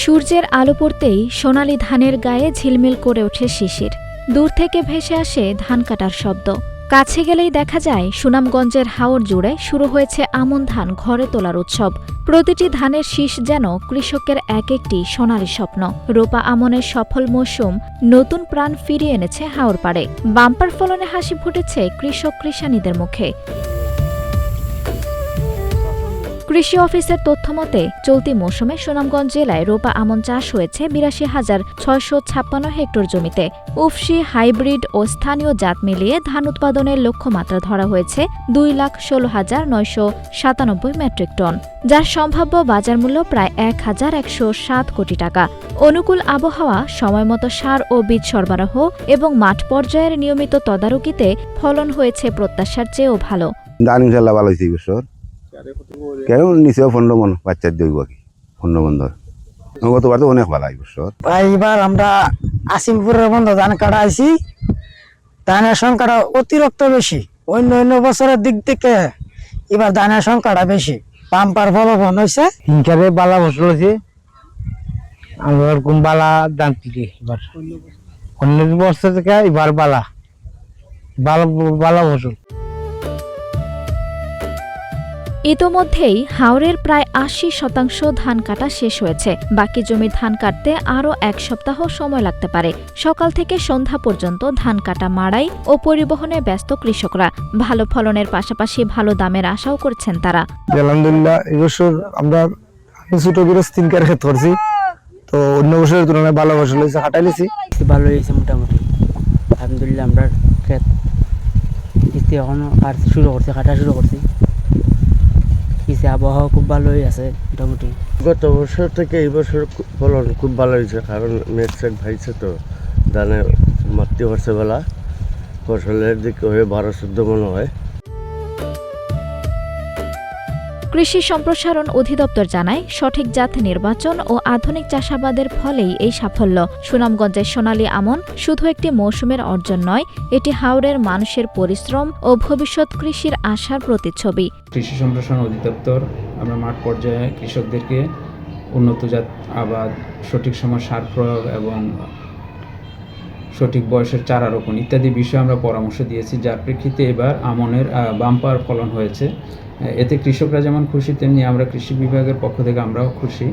সূর্যের আলো পড়তেই সোনালি ধানের গায়ে ঝিলমিল করে ওঠে শিশির। দূর থেকে ভেসে আসে ধান কাটার শব্দ। কাছে গেলেই দেখা যায় সুনামগঞ্জের হাওর জুড়ে শুরু হয়েছে আমন ধান ঘরে তোলার উৎসব। প্রতিটি ধানের শীষ যেন কৃষকের এক একটি সোনালি স্বপ্ন। রোপা আমনের সফল মৌসুম নতুন প্রাণ ফিরিয়ে এনেছে হাওর পাড়ে। বাম্পার ফলনে হাসি ফুটেছে কৃষক কৃষানীদের মুখে। কৃষি অফিসের তথ্যমতে চলতি মৌসুমে সুনামগঞ্জ জেলায় রোপা আমন চাষ হয়েছে ৮২,৬৫৬ হেক্টর জমিতে। উফশি, হাইব্রিড ও স্থানীয় জাত মিলিয়ে ধান উৎপাদনের লক্ষ্যমাত্রা ধরা হয়েছে ২,১৬,৯৯৭ মেট্রিক টন, যার সম্ভাব্য বাজার মূল্য প্রায় ১,১০৭ কোটি টাকা। অনুকূল আবহাওয়া, সময়মতো সার ও বীজ সরবরাহ এবং মাঠ পর্যায়ের নিয়মিত তদারকিতে ফলন হয়েছে প্রত্যাশার চেয়েও ভালো। ধান ইনশাল্লাহ ভালো হয়েছে এই বছর। কেন নিচেও ১৫ মন বাচ্চার দইব কি ১৫ মন ধর। গতবার তো অনেক ভালো এই বছর। এবার আমরা আসিমপুরের বন্ধ ধান কাটা আইছি, ধানের সংখ্যাটা অতিরিক্ত বেশি। অন্য অন্য বছরের দিক থেকে এবার ধানের সংখ্যাটা বেশি। পাম্পার ফলন হয়েছে, হিংসারে বালা ফসল হয়েছে। আমরা কোন বালা দাম থেকে এবার অন্য বছর থেকে এবার বালা ফসল। ইতোমধ্যেই হাওরের প্রায় ৮০% ধান কাটা শেষ হয়েছে। বাকি জমির ধান কাটতে আরও ১ সপ্তাহ সময় লাগতে পারে। সকাল থেকে সন্ধ্যা পর্যন্ত ধান কাটা, মাড়াই ও পরিবহনে ব্যস্ত কৃষকরা। ভালো ফলনের পাশাপাশি ভালো দামের আশাও করছেন তারা। আলহামদুলিল্লাহ এবছর আমরা ছোট করে ৩ ক্ষেত করছি, তো অন্য বছরের তুলনায় ভালো ফসল হয়েছে, কাটাইছি ভালো হয়েছে মোটামুটি। আলহামদুলিল্লাহ আমরা ক্ষেত এখন শুরু করছি, কাটা শুরু করছি। আবহাওয়া খুব ভালোই আছে মোটামুটি। গত বছর থেকে এই বছর ফলন খুব ভালো হয়েছে, কারণ মেঘ সেক ভাইছে, তো ধানে মারতে পারছে বেলা, ফসলের দিকে হয়ে ১২-১৪ মন হয়। কৃষি সম্প্রসারণ অধিদপ্তর জানায়, সঠিক জাত নির্বাচন ও আধুনিক চাষাবাদের ফলেই এই সাফল্য। সুনামগঞ্জের সোনালী আমন শুধু একটি মৌসুমের অর্জন নয়, এটি হাওরের মানুষের পরিশ্রম ও ভবিষ্যৎ কৃষির আশার প্রতিচ্ছবি। কৃষি সম্প্রসারণ অধিদপ্তর আমরা মাঠ পর্যায়ে কৃষকদেরকে উন্নত জাত আবাদ, সঠিক সময় সার প্রয়োগ এবং সঠিক বয়সের চারা রোপণ ইত্যাদি বিষয়ে আমরা পরামর্শ দিয়েছি, যার প্রেক্ষিতে এবার আমনের বাম্পার ফলন হয়েছে। এতে কৃষকরা যেমন খুশি, তেমনি আমরা কৃষি বিভাগের পক্ষ থেকে আমরাও খুশি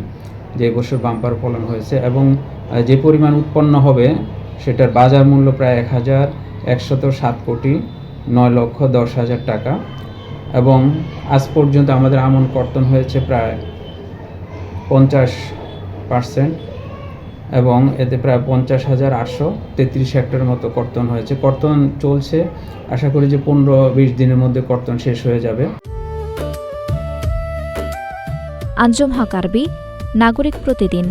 যে এবছর বাম্পার ফলন হয়েছে এবং যে পরিমাণ উৎপন্ন হবে সেটার বাজার মূল্য প্রায় ১,১০৭ কোটি ৯,১০,০০০ টাকা এবং আজ পর্যন্ত আমাদের আমন কর্তন হয়েছে প্রায় ৫০% এবং এতে প্রায় ৫০,৮৩৩ হেক্টরের মতো কর্তন হয়েছে। কর্তন চলছে, আশা করি যে ১৫-২০ দিনের মধ্যে কর্তন শেষ হয়ে যাবে। আঞ্জুম হক আরবি, নাগরিক প্রতিদিন।